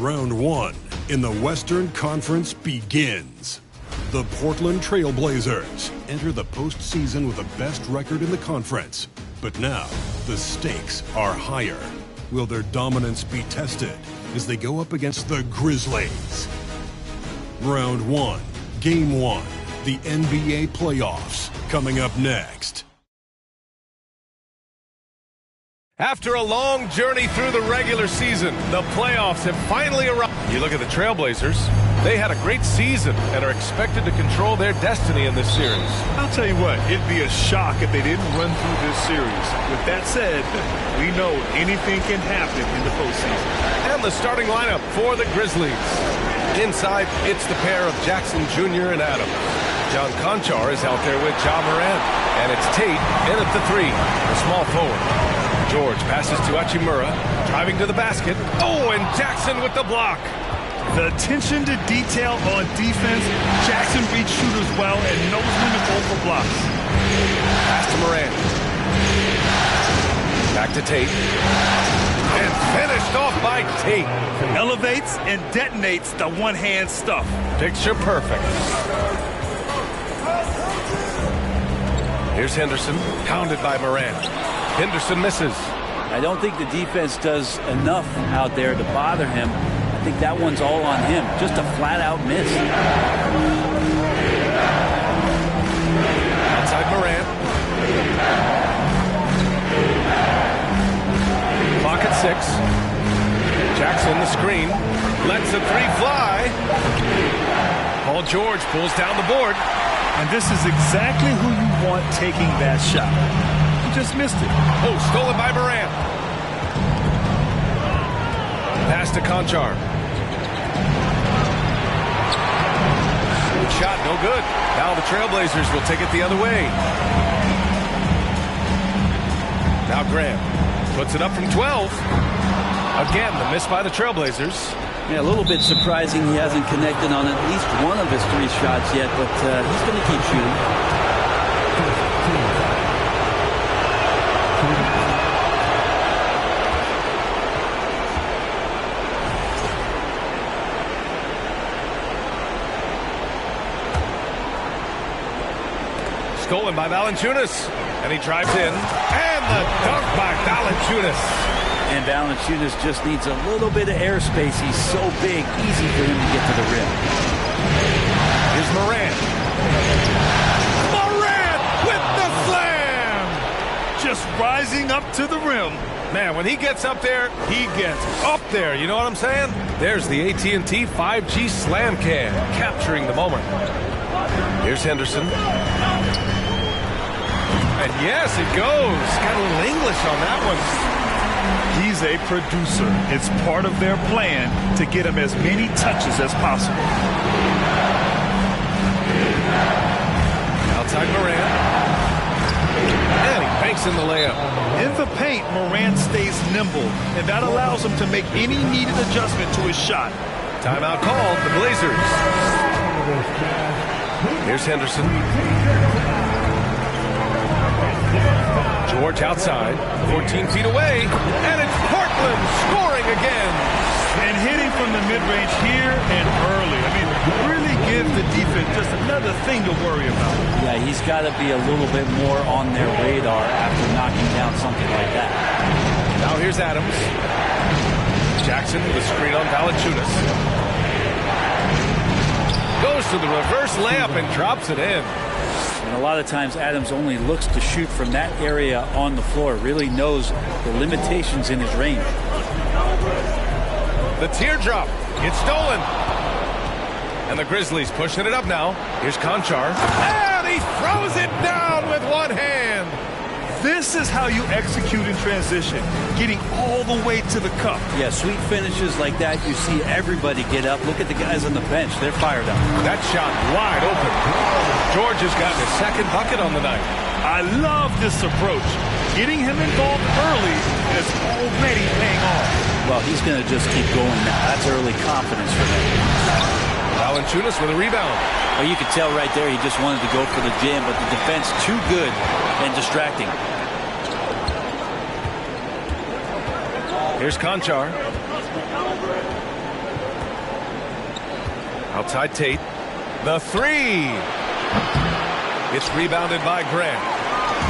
Round one in the Western Conference begins. The Portland Trail Blazers enter the postseason with the best record in the conference. But now, the stakes are higher. Will their dominance be tested as they go up against the Grizzlies? Round one, Game 1, the NBA playoffs, coming up next. After a long journey through the regular season, the playoffs have finally arrived. You look at the Trailblazers, they had a great season and are expected to control their destiny in this series. I'll tell you what, it'd be a shock if they didn't run through this series. With that said, we know anything can happen in the postseason. And the starting lineup for the Grizzlies. Inside, it's the pair of Jackson Jr. and Adams. John Konchar is out there with Ja Morant. And it's Tate in at the three, the small forward. George passes to Hachimura, driving to the basket. Oh, and Jackson with the block. The attention to detail on defense, Jackson reads shooters well and knows when to go for blocks. Pass to Morant. Back to Tate. And finished off by Tate. Elevates and detonates the one-hand stuff. Picture perfect. Here's Henderson, pounded by Morant. Henderson misses. I don't think the defense does enough out there to bother him. I think that one's all on him. Just a flat-out miss. Outside Morant. Clock at 6. Jackson the screen. Lets a three fly. Paul George pulls down the board. And this is exactly who you want taking that shot. Just missed it. Oh, stolen by Morant. Pass to Konchar. Shot no good. Now the Trailblazers will take it the other way. Now Graham puts it up from 12. Again, the miss by the Trailblazers. Yeah, a little bit surprising he hasn't connected on at least one of his 3 shots yet, but he's going to keep shooting. Stolen by Valanciunas, and he drives in, and the dunk by Valanciunas. And Valanciunas just needs a little bit of airspace. He's so big, easy for him to get to the rim. Here's Morant. Morant with the slam! Just rising up to the rim. Man, when he gets up there, he gets up there. You know what I'm saying? There's the AT&T 5G Slam Cam, capturing the moment. Here's Henderson. And yes, it goes. Got a little English on that one. He's a producer. It's part of their plan to get him as many touches as possible. Outside Morant. And he banks in the layup. In the paint, Morant stays nimble, and that allows him to make any needed adjustment to his shot. Timeout called, the Blazers. Here's Henderson. George outside, 14 feet away, and it's Portland scoring again. And hitting from the mid-range here and early. I mean, really gives the defense just another thing to worry about. Yeah, he's got to be a little bit more on their radar after knocking down something like that. Now here's Adams. Jackson with a screen on Valanciunas. Goes to the reverse layup and drops it in. And a lot of times Adams only looks to shoot from that area on the floor, really knows the limitations in his range. The teardrop, it's stolen. And the Grizzlies pushing it up now. Here's Konchar. And he throws it down with one hand. This is how you execute in transition, getting all the way to the cup. Yeah, sweet finishes like that, you see everybody get up. Look at the guys on the bench. They're fired up. That shot wide open. George has gotten his second bucket on the night. I love this approach. Getting him involved early is already paying off. Well, he's going to just keep going now. That's early confidence for him. Valanciunas with a rebound. Well, you could tell right there he just wanted to go for the jam, but the defense too good and distracting. Here's Konchar. Outside Tate. The three. It's rebounded by Grant.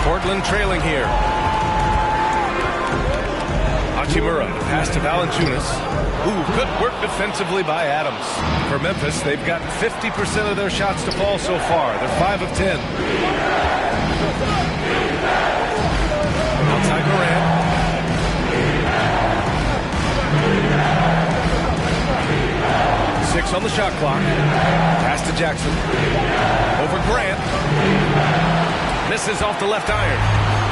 Portland trailing here. Hachimura, pass to Valanciunas. Ooh, good work defensively by Adams. For Memphis, they've gotten 50% of their shots to fall so far. They're 5 of 10. Outside Morant. Six on the shot clock. Pass to Jackson. Over Grant. Misses off the left iron.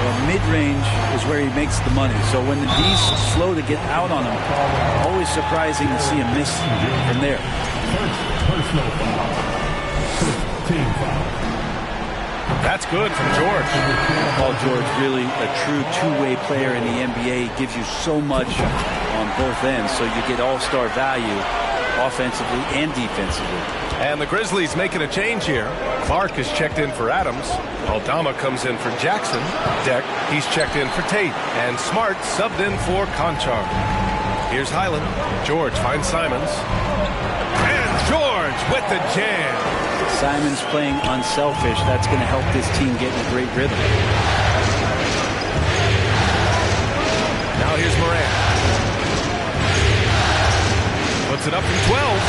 Well, mid-range is where he makes the money. So when the D's slow to get out on him, always surprising to see him miss from there. Personal foul. Team foul. That's good from George. Paul George, really a true two-way player in the NBA. He gives you so much on both ends, so you get all-star value offensively and defensively. And the Grizzlies making a change here. Clark is checked in for Adams. Aldama comes in for Jackson. Deck, he's checked in for Tate. And Smart subbed in for Conchar. Here's Highland. George finds Simons. And George with the jam. Simons playing unselfish. That's going to help this team get in a great rhythm. Now here's Morant. Puts it up from 12.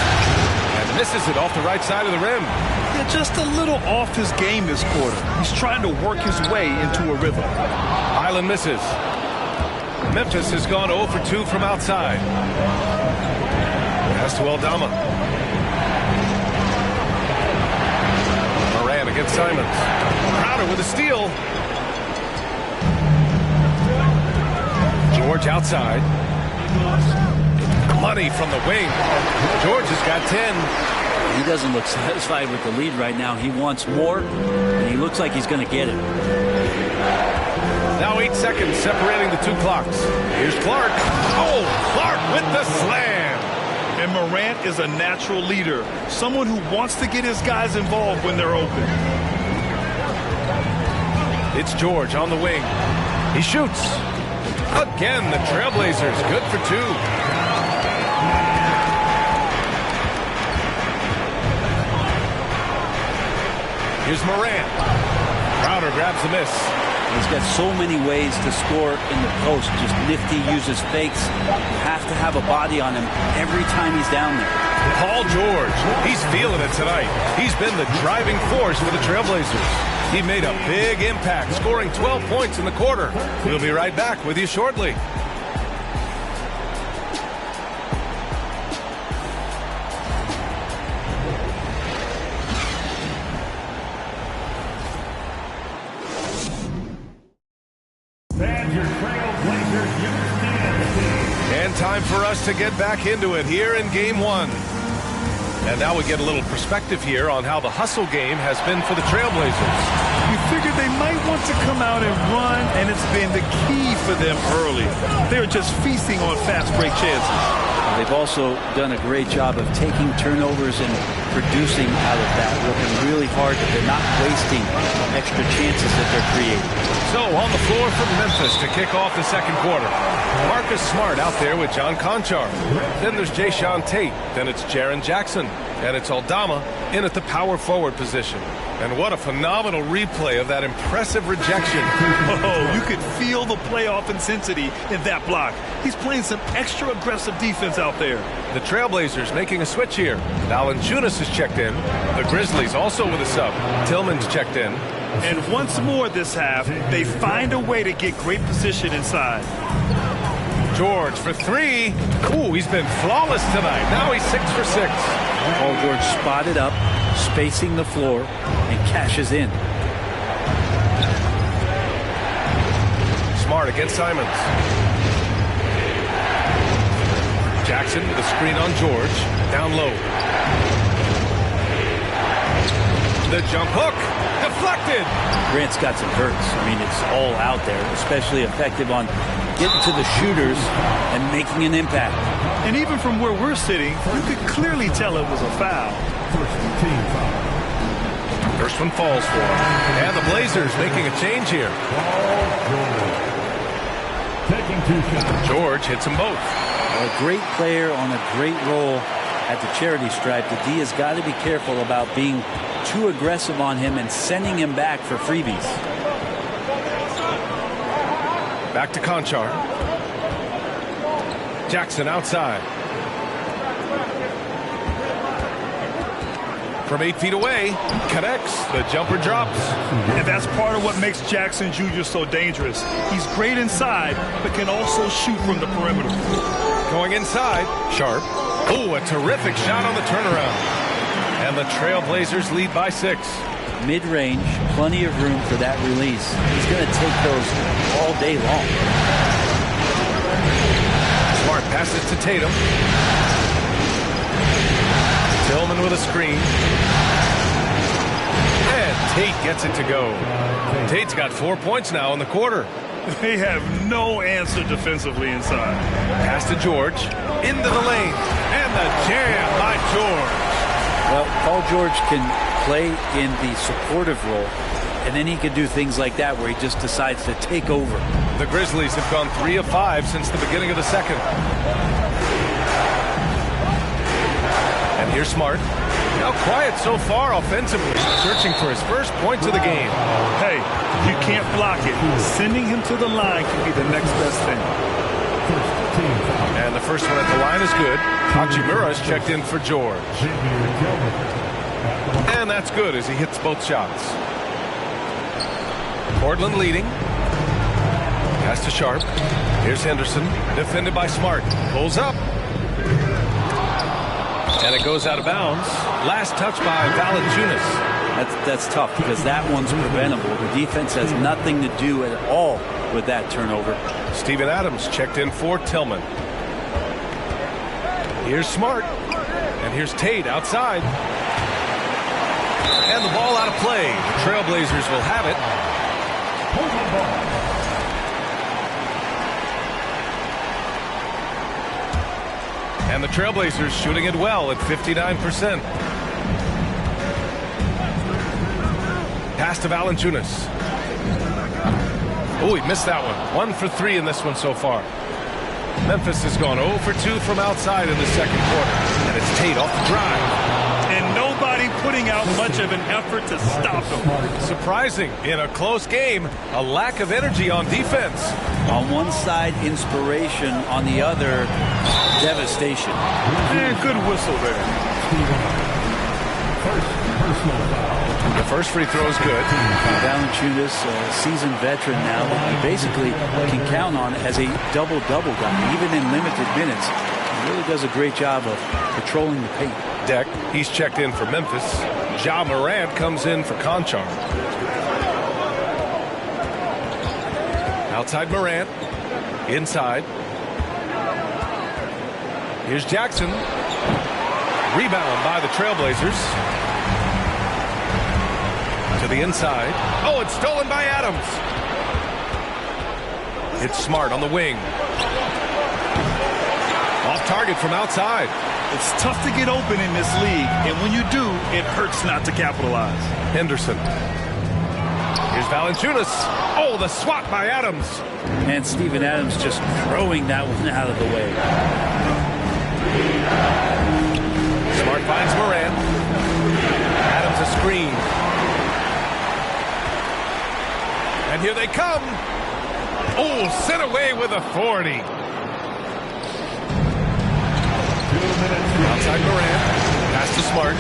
And misses it off the right side of the rim. Yeah, just a little off his game this quarter. He's trying to work his way into a rhythm. Highland misses. Memphis has gone 0 for 2 from outside. Pass to Aldama. Moran against Simons. Crowder with a steal. George outside. Money from the wing. George has got 10. He doesn't look satisfied with the lead right now. He wants more, and he looks like he's going to get it. Now 8 seconds separating the two clocks. Here's Clark. Oh, Clark with the slam. And Morant is a natural leader. Someone who wants to get his guys involved when they're open. It's George on the wing. He shoots. Again, the Trailblazers good for 2. Here's Morant. Crowder grabs the miss. He's got so many ways to score in the post. Just nifty, uses fakes. You have to have a body on him every time he's down there. Paul George, he's feeling it tonight. He's been the driving force for the Trailblazers. He made a big impact, scoring 12 points in the quarter. We'll be right back with you shortly. And time for us to get back into it here in Game 1. And now we get a little perspective here on how the hustle game has been for the Trailblazers. You figured they might want to come out and run, and it's been the key for them early. They're just feasting on fast break chances. They've also done a great job of taking turnovers and producing out of that, working really hard that they're not wasting extra chances that they're creating. So on the floor for Memphis to kick off the second quarter. Marcus Smart out there with John Conchar. Then there's Jayshawn Tate. Then it's Jaren Jackson. And it's Aldama in at the power forward position. And what a phenomenal replay of that impressive rejection. Oh, you could feel the playoff intensity in that block. He's playing some extra aggressive defense out there. The Trailblazers making a switch here. Valanciunas is checked in. The Grizzlies also with a sub. Tillman's checked in. And once more this half, they find a way to get great position inside. George for 3. Ooh, he's been flawless tonight. Now he's 6 for 6. Paul George spotted up, spacing the floor, and cashes in. Smart against Simons. Jackson with a screen on George. Down low. The jump hook. Deflected. Grant's got some hurts. I mean, it's all out there, especially effective on getting to the shooters and making an impact. And even from where we're sitting, you could clearly tell it was a foul. First one falls for him. And the Blazers making a change here. Taking 2 shots. George hits them both. A great player on a great role. at the charity stripe, the D has got to be careful about being too aggressive on him and sending him back for freebies. Back to Konchar. Jackson outside. From 8 feet away, connects. The jumper drops. And that's part of what makes Jackson Jr. so dangerous. He's great inside, but can also shoot from the perimeter. Going inside, Sharp. Oh, a terrific shot on the turnaround. And the Trailblazers lead by 6. Mid-range, plenty of room for that release. He's going to take those all day long. Smart passes to Tatum. Tillman with a screen. And Tate gets it to go. Tate's got 4 points now in the quarter. They have no answer defensively inside. Pass to George. Into the lane. And the jam by George. Well, Paul George can play in the supportive role, and then he can do things like that where he just decides to take over. The Grizzlies have gone 3 of 5 since the beginning of the second. And here's Smart. Now quiet so far offensively, searching for his first points of the game. Hey, you can't block it. Sending him to the line can be the next best thing. And the first one at the line is good. Hachimura's checked in for George. And that's good as he hits both shots. Portland leading. Pass to Sharp. Here's Henderson, defended by Smart. Pulls up. And it goes out of bounds. Last touch by Valanciunas. That's tough because that one's preventable. The defense has nothing to do at all with that turnover. Steven Adams checked in for Tillman. Here's Smart. And here's Tate outside. And the ball out of play. The Trailblazers will have it. And the Trailblazers shooting it well at 59%. Pass to Valanciunas. Oh, he missed that one. 1 for 3 in this one so far. Memphis has gone 0 for 2 from outside in the second quarter. And it's Tate off the drive. And nobody putting out much of an effort to stop him. Surprising in a close game, a lack of energy on defense. On one side, inspiration. On the other, devastation. And good whistle there. The first free throw is good. Valanciunas, seasoned veteran now, that you basically can count on as a double-double guy, even in limited minutes. He really does a great job of patrolling the paint. Deck, he's checked in for Memphis. Ja Morant comes in for Konchar. Outside Morant. Inside. Here's Jackson. Rebound by the Trailblazers. To the inside. Oh, it's stolen by Adams. It's Smart on the wing. Off target from outside. It's tough to get open in this league, and when you do, it hurts not to capitalize. Henderson. Here's Valanciunas. Oh, the swat by Adams. And Steven Adams just throwing that one out of the way. Smart finds Morant. Adams a screen. And here they come. Oh, sent away with authority. Outside Morant. Pass to Smart.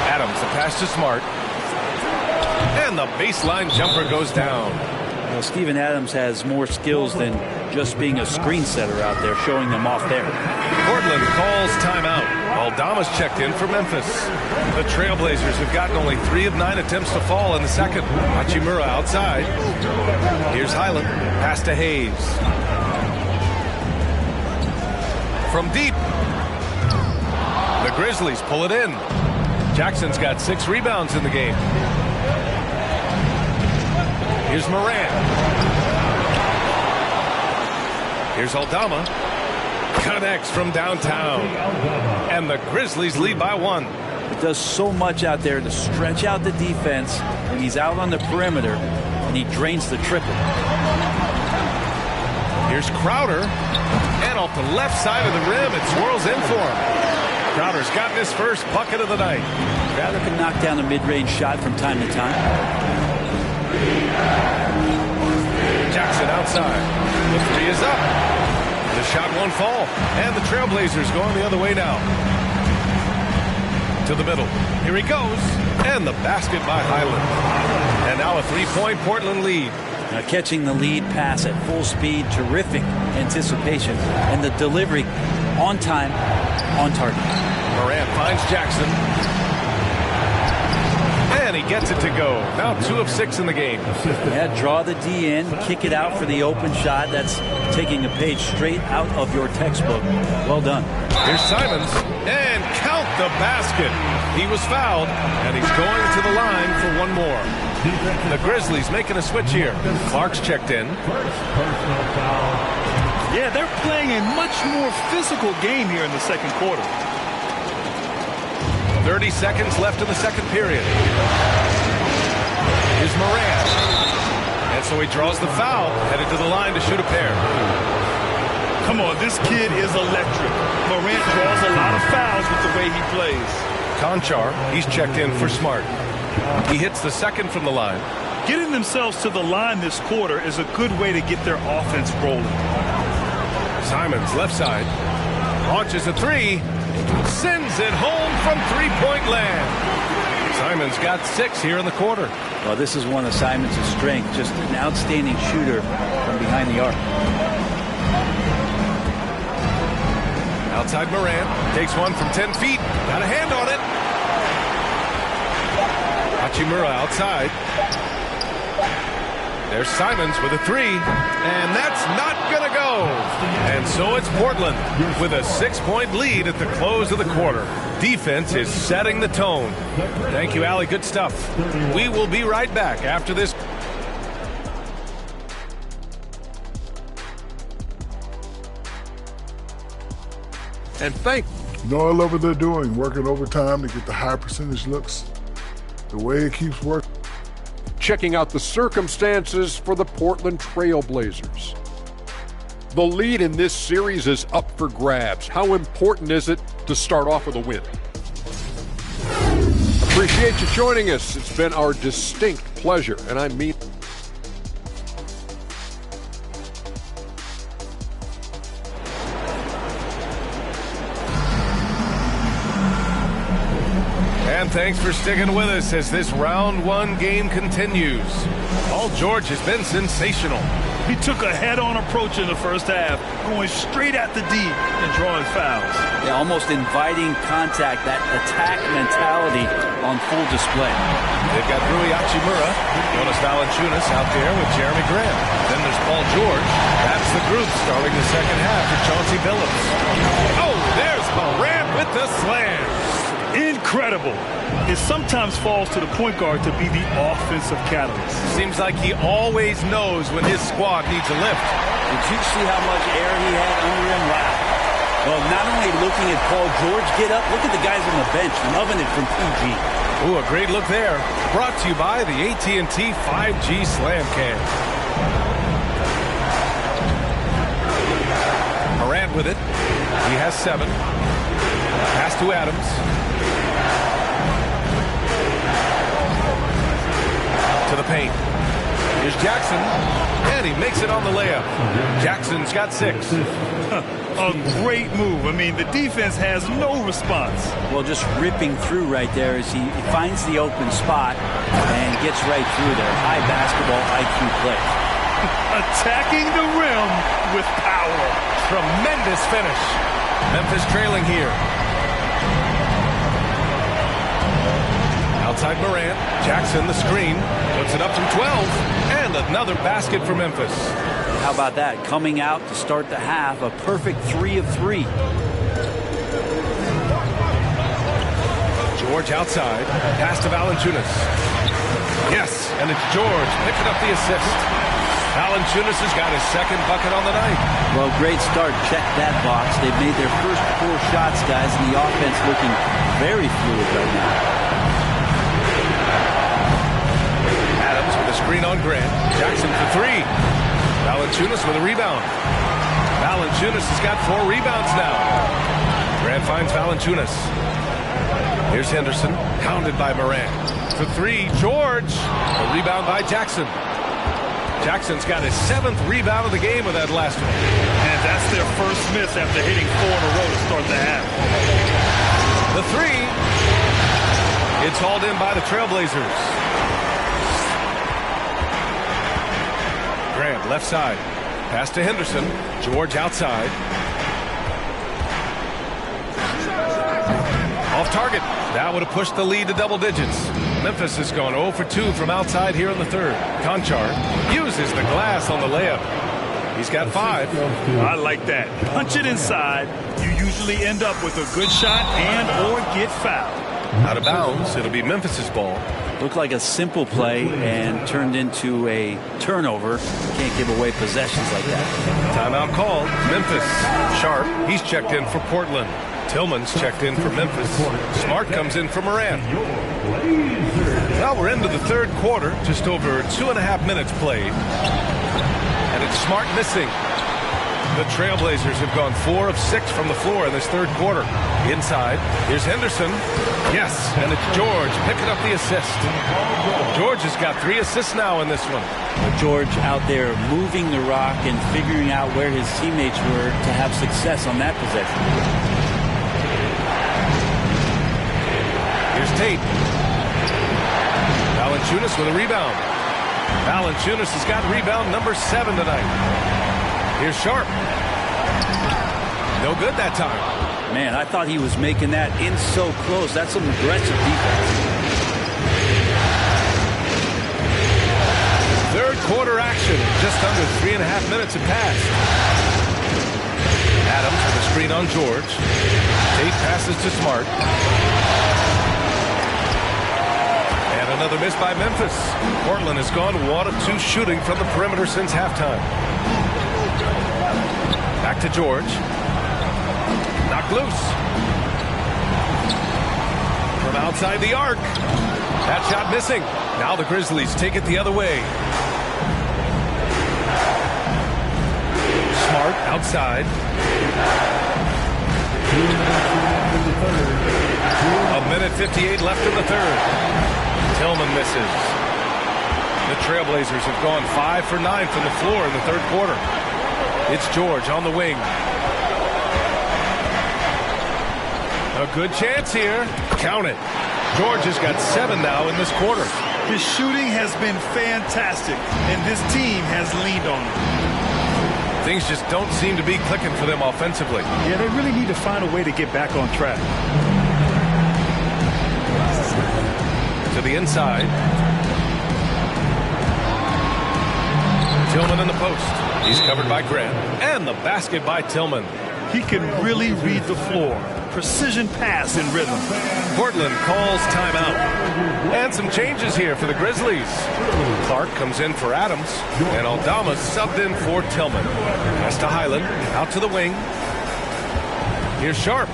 Adams, the pass to Smart. And the baseline jumper goes down. Well, Steven Adams has more skills than just being a screen setter out there, showing them off there. Portland calls timeout. Aldama's checked in for Memphis. The Trailblazers have gotten only 3 of 9 attempts to fall in the second. Hachimura outside. Here's Highland. Pass to Hayes. From deep. The Grizzlies pull it in. Jackson's got 6 rebounds in the game. Here's Morant. Here's Aldama. Connects from downtown. And the Grizzlies lead by 1. It does so much out there to stretch out the defense when he's out on the perimeter, and he drains the triple. Here's Crowder. And off the left side of the rim, it swirls in for him. Crowder's gotten his first bucket of the night. Crowder can knock down a mid-range shot from time to time. Jackson outside. The three is up. The shot won't fall. And the Trailblazers going the other way now. To the middle. Here he goes. And the basket by Highland. And now a three-point Portland lead. Now catching the lead pass at full speed, terrific anticipation, and the delivery on time, on target. Morant finds Jackson. And he gets it to go. Now 2 of 6 in the game. Yeah, draw the D in, kick it out for the open shot. That's taking a page straight out of your textbook. Well done. Here's Simons. And count the basket. He was fouled, and he's going to the line for one more. The Grizzlies making a switch here. Clark's checked in. Yeah, they're playing a much more physical game here in the second quarter. 30 seconds left in the second period. Here's Morant. And so he draws the foul, headed to the line to shoot a pair. Come on, this kid is electric. Morant draws a lot of fouls with the way he plays. Conchar, he's checked in for Smart. He hits the second from the line. Getting themselves to the line this quarter is a good way to get their offense rolling. Simons, left side. Launches a three. Sends it home from three-point land. Simons got 6 here in the quarter. Well, this is one of Simons' strengths. Just an outstanding shooter from behind the arc. Outside Morant. Takes one from 10 feet. Got a hand on it. Hachimura outside. There's Simons with a three, and that's not going to go. And so it's Portland with a 6-point lead at the close of the quarter. Defense is setting the tone. Thank you, Allie. Good stuff. We will be right back after this. And I love what they're doing, working overtime to get the high percentage looks. The way it keeps working. Checking out the circumstances for the Portland Trailblazers. The lead in this series is up for grabs. How important is it to start off with a win? Appreciate you joining us. It's been our distinct pleasure, and I mean And thanks for sticking with us as this round 1 game continues. Paul George has been sensational. He took a head-on approach in the first half, going straight at the D and drawing fouls. Yeah, almost inviting contact, that attack mentality on full display. They've got Rui Hachimura, Jonas Valanciunas out there with Jeremy Grant. Then there's Paul George. That's the group starting the second half for Chauncey Billups. Oh, there's Morant with the slam. Incredible. It sometimes falls to the point guard to be the offensive catalyst. Seems like he always knows when his squad needs a lift. Did you see how much air he had under him? Wow. Well, not only looking at Paul George get up, look at the guys on the bench loving it from PG. Ooh, a great look there. Brought to you by the AT&T 5G Slam Cam. Morant with it. He has 7. Pass to Adams. To the paint. Here's Jackson, and he makes it on the layup. Jackson's got 6. A great move. I mean, the defense has no response. Well, just ripping through right there as he finds the open spot and gets right through there. High basketball IQ play. Attacking the rim with power. Tremendous finish. Memphis trailing here. Outside Morant, Jackson the screen, puts it up from 12, and another basket for Memphis. How about that? Coming out to start the half, a perfect 3 of 3. George outside, pass to Valanciunas. Yes, and it's George picking up the assist. Valanciunas has got his second bucket on the night. Well, great start. Check that box. They've made their first 4 shots, guys, and the offense looking very fluid right now. Adams with a screen on Grant. Jackson for 3. Valanciunas with a rebound. Valanciunas has got 4 rebounds now. Grant finds Valanciunas. Here's Henderson, pounded by Morant. For 3, George. A rebound by Jackson. Jackson's got his 7th rebound of the game with that last one. And that's their first miss after hitting 4 in a row to start the half. The 3. It's hauled in by the Trailblazers. Grant left side. Pass to Henderson. George outside. Off target. That would have pushed the lead to double digits. Memphis has gone 0 for 2 from outside here in the third. Konchar uses the glass on the layup. He's got 5. I like that. Punch it inside. You usually end up with a good shot and or get fouled. Out of bounds. It'll be Memphis's ball. Looked like a simple play and turned into a turnover. Can't give away possessions like that. Timeout called. Memphis. Sharp. He's checked in for Portland. Tillman's checked in for Memphis. Smart comes in for Morant. Well, we're into the third quarter. Just over 2.5 minutes played. And it's Smart missing. The Trailblazers have gone 4 of 6 from the floor in this third quarter. Inside, here's Henderson. Yes, and it's George picking up the assist. George has got 3 assists now in this one. George out there moving the rock and figuring out where his teammates were to have success on that possession. Here's Tate. Valanciunas with a rebound. Valanciunas has got rebound number 7 tonight. Here's Sharp. No good that time. Man, I thought he was making that in so close. That's some aggressive defense. Third quarter action. Just under 3.5 minutes have passed. Adams with a screen on George. Tate passes to Smart. And another miss by Memphis. Portland has gone 1 of 2 shooting from the perimeter since halftime. Back to George. Knocked loose. From outside the arc. That shot missing. Now the Grizzlies take it the other way. Smart outside. A minute 58 left in the third. Tillman misses. The Trailblazers have gone 5 for 9 from the floor in the third quarter. It's George on the wing. A good chance here. Count it. George has got 7 now in this quarter. His shooting has been fantastic, and this team has leaned on him. Things just don't seem to be clicking for them offensively. Yeah, they really need to find a way to get back on track. To the inside. Tillman in the post. He's covered by Grant. And the basket by Tillman. He can really read the floor. Precision pass in rhythm. Portland calls timeout. And some changes here for the Grizzlies. Clark comes in for Adams. And Aldama subbed in for Tillman. Pass to Highland. Out to the wing. Here's Sharp.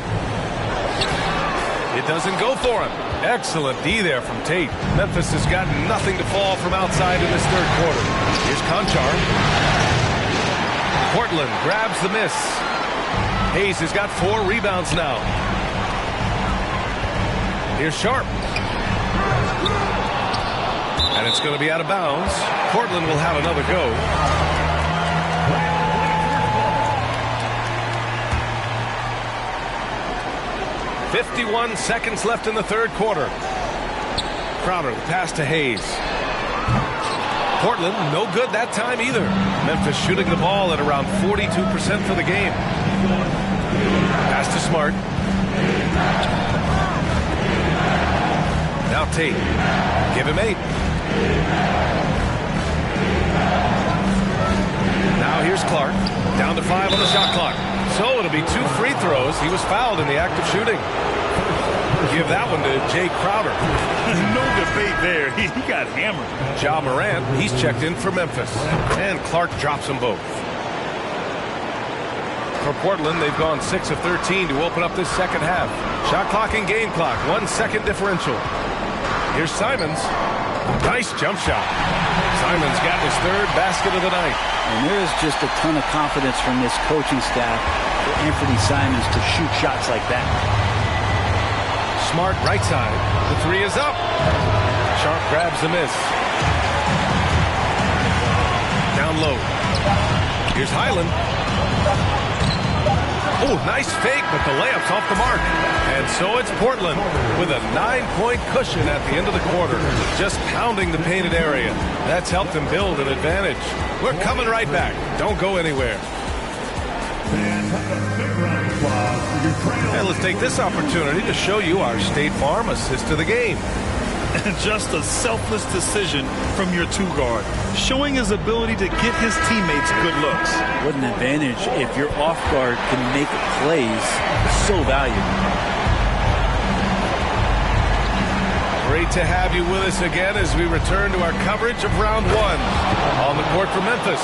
It doesn't go for him. Excellent D there from Tate. Memphis has got nothing to fall from outside in this third quarter. Here's Konchar. Portland grabs the miss. Hayes has got 4 rebounds now. Here's Sharp. And it's going to be out of bounds. Portland will have another go. .51 seconds left in the third quarter. Crowder, the pass to Hayes. Portland, no good that time either. Memphis shooting the ball at around 42% for the game. Pass to Smart. Now Tate. Give him 8. Now here's Clark. Down to 5 on the shot clock. So it'll be 2 free throws. He was fouled in the act of shooting. Give that one to Jay Crowder. No debate there. He got hammered. Ja Morant, he's checked in for Memphis. And Clark drops them both. For Portland, they've gone 6 of 13 to open up this second half. Shot clock and game clock, 1 second differential. Here's Simons. Nice jump shot. Simons got his third basket of the night. And there is just a ton of confidence from this coaching staff for Anthony Simons to shoot shots like that. Smart right side. The three is up. Sharp grabs the miss. Down low. Here's Highland. Oh, nice fake, but the layup's off the mark. And so it's Portland with a 9-point cushion at the end of the quarter. Just pounding the painted area. That's helped them build an advantage. We're coming right back. Don't go anywhere. And let's take this opportunity to show you our State Farm assist to the game. And just a selfless decision from your two-guard, showing his ability to get his teammates good looks. What an advantage if your off-guard can make plays. So valuable. Great to have you with us again as we return to our coverage of round one. On the court for Memphis,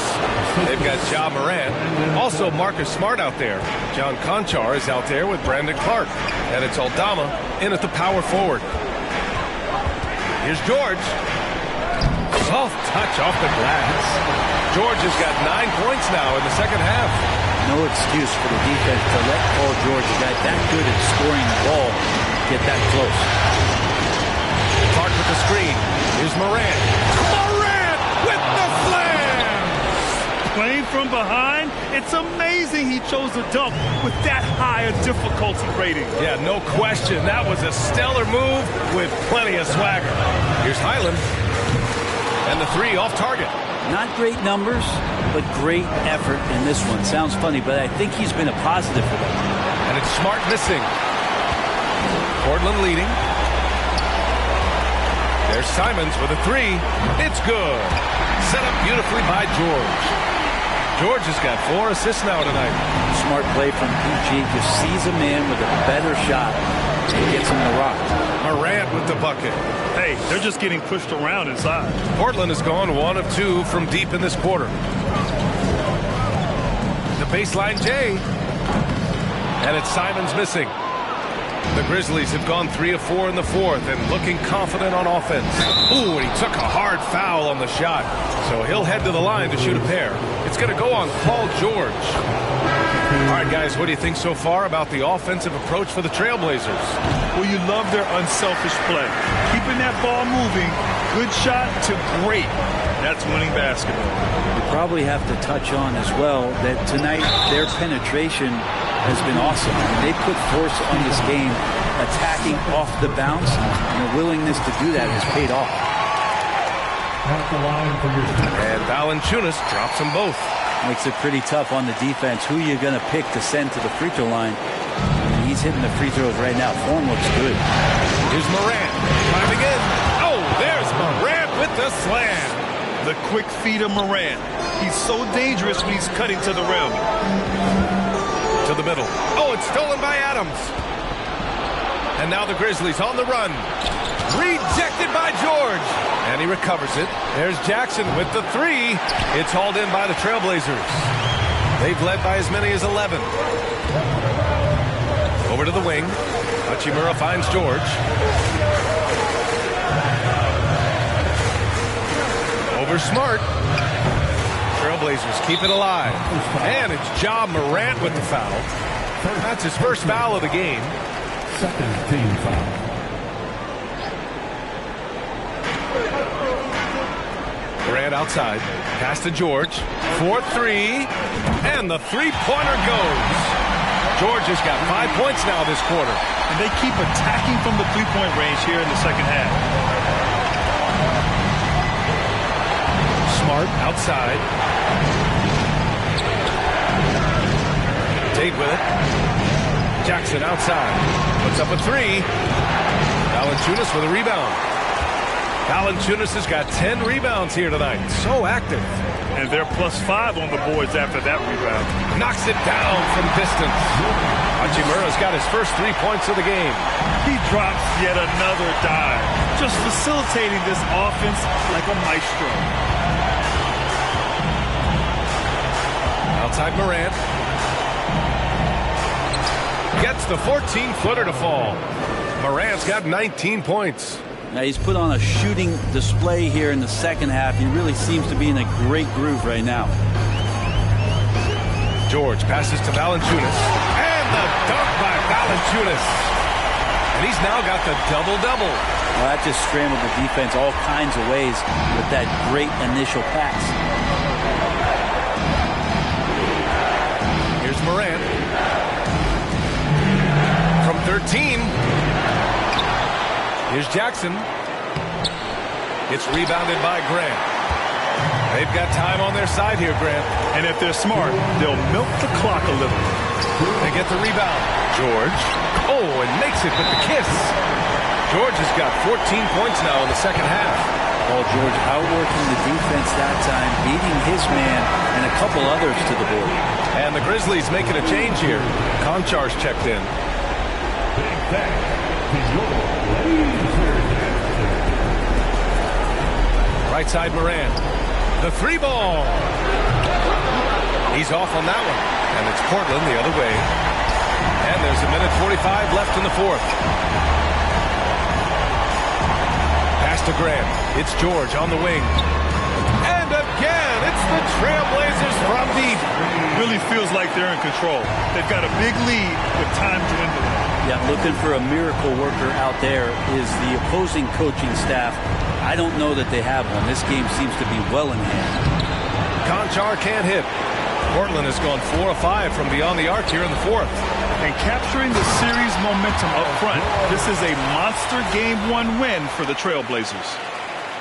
they've got Ja Morant. Also Marcus Smart out there. John Conchar is out there with Brandon Clark. And it's Aldama in at the power forward. Here's George. Soft touch off the glass. George has got 9 points now in the second half. No excuse for the defense to let Paul George, a guy that good at scoring the ball, get that close. Clark with the screen. Here's Morant. Morant with the slam! Playing from behind, it's amazing he chose to dunk with that high a difficulty rating. Yeah, no question. That was a stellar move with plenty of swagger. Here's Highland. And the three off target. Not great numbers, but great effort in this one. Sounds funny, but I think he's been a positive for them. And it's Smart missing. Portland leading. There's Simons with a three. It's good. Set up beautifully by George. George has got 4 assists now tonight. Smart play from PG. Just sees a man with a better shot and gets him the rock. Morant with the bucket. Hey, they're just getting pushed around inside. Portland has gone 1 of 2 from deep in this quarter. The baseline J. And it's Simons missing. The Grizzlies have gone 3 of 4 in the fourth and looking confident on offense. Ooh, and he took a hard foul on the shot. So he'll head to the line to shoot a pair. It's going to go on Paul George. All right, guys, what do you think so far about the offensive approach for the Trailblazers? Well, you love their unselfish play. Keeping that ball moving, good shot to great. That's winning basketball. We probably have to touch on as well that tonight their penetration has been awesome. I mean, they put force on this game, attacking off the bounce, and the willingness to do that has paid off. And Valanciunas drops them both. Makes it pretty tough on the defense. Who you're going to pick to send to the free throw line? And he's hitting the free throws right now. Form looks good. Here's Morant. Climbing in. Oh, there's Morant with the slam. The quick feed of Morant. He's so dangerous when he's cutting to the rim. To the middle. Oh, it's stolen by Adams. And now the Grizzlies on the run. Rejected by George. And he recovers it. There's Jackson with the three. It's hauled in by the Trailblazers. They've led by as many as 11. Over to the wing. Hachimura finds George. Over Smart. Trailblazers keep it alive. And it's Ja Morant with the foul. That's his first foul of the game. Second team foul. Morant outside. Pass to George. 4-3. And the three-pointer goes. George has got 5 points now this quarter. And they keep attacking from the three-point range here in the second half. Smart outside. Tate with it. Jackson outside. Puts up a three. Valanciunas with a rebound. Valanciunas has got 10 rebounds here tonight. So active. And they're +5 on the boards after that rebound. Knocks it down from distance. Hachimura's got his first 3 points of the game. He drops yet another dive. Just facilitating this offense like a maestro. Outside Morant. Gets the 14-footer to fall. Morant's got 19 points. Now he's put on a shooting display here in the second half. He really seems to be in a great groove right now. George passes to Valanciunas. And the dunk by Valanciunas. And he's now got the double-double. Well, that just scrambled the defense all kinds of ways with that great initial pass. Here's Morant. From 13. Here's Jackson. It's rebounded by Grant. They've got time on their side here, Grant. And if they're smart, they'll milk the clock a little. They get the rebound. George. Oh, and makes it with the kiss. George has got 14 points now in the second half. Paul George outworking the defense that time, beating his man and a couple others to the board. And the Grizzlies making a change here. Konchar's checked in. Right side Morant. The three ball. He's off on that one. And it's Portland the other way. And there's a minute 45 left in the fourth. Pass to Grant. It's George on the wing. And again, it's the Trailblazers from deep. Really feels like they're in control. They've got a big lead with time dwindling. Yeah, looking for a miracle worker out there is the opposing coaching staff. I don't know that they have one. This game seems to be well in hand. Konchar can't hit. Portland has gone 4 of 5 from beyond the arc here in the fourth. And capturing the series momentum up front. This is a monster Game 1 win for the Trailblazers.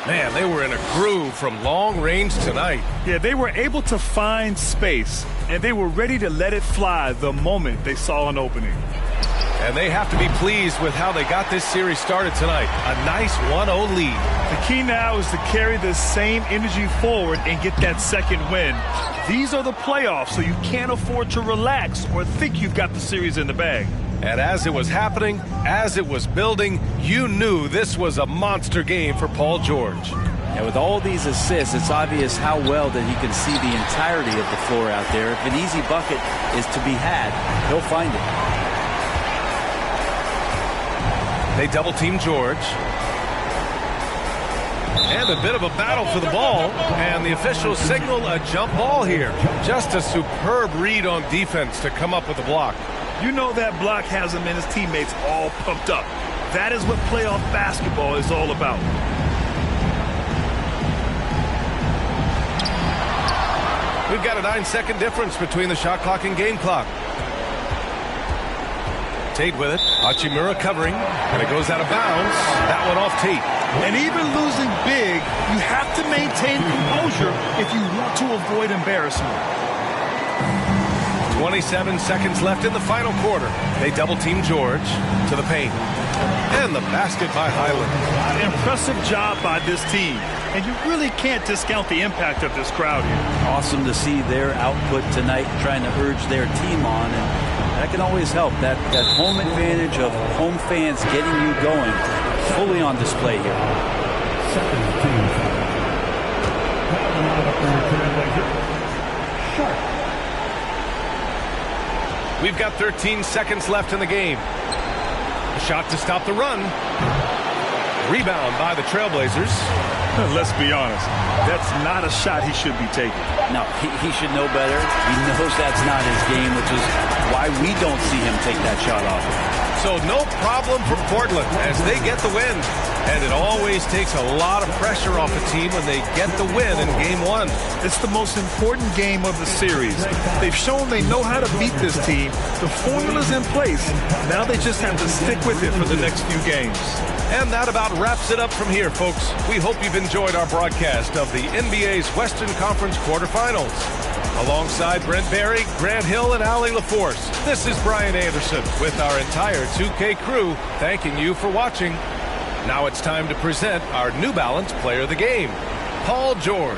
Man, they were in a groove from long range tonight. Yeah, they were able to find space, and they were ready to let it fly the moment they saw an opening. And they have to be pleased with how they got this series started tonight. A nice 1-0 lead. The key now is to carry this same energy forward and get that second win. These are the playoffs, so you can't afford to relax or think you've got the series in the bag. And as it was happening, as it was building, you knew this was a monster game for Paul George. Yeah, with all these assists, it's obvious how well that he can see the entirety of the floor out there. If an easy bucket is to be had, he'll find it. They double-team George. And a bit of a battle for the ball. And the officials signal a jump ball here. Just a superb read on defense to come up with a block. You know that block has him and his teammates all pumped up. That is what playoff basketball is all about. We've got a 9-second difference between the shot clock and game clock. Tate with it. Hachimura covering. And it goes out of bounds. That one off Tate. And even losing big, you have to maintain composure if you want to avoid embarrassment. 27 seconds left in the final quarter. They double-team George to the paint. And the basket by Highland. Impressive job by this team. And you really can't discount the impact of this crowd here. Awesome to see their output tonight, trying to urge their team on. And that can always help. That home advantage of home fans getting you going, fully on display here. Second team foul. Sharp. We've got 13 seconds left in the game. A shot to stop the run. Rebound by the Trailblazers. Let's be honest. That's not a shot he should be taking. No, he should know better. He knows that's not his game, which is why we don't see him take that shot off. So no problem for Portland as they get the win. And it always takes a lot of pressure off a team when they get the win in Game 1. It's the most important game of the series. They've shown they know how to beat this team. The formula's in place. Now they just have to stick with it for the next few games. And that about wraps it up from here, folks. We hope you've enjoyed our broadcast of the NBA's Western Conference quarterfinals. Alongside Brent Barry, Grant Hill, and Allie LaForce, this is Brian Anderson with our entire 2K crew thanking you for watching. Now it's time to present our New Balance Player of the Game, Paul George.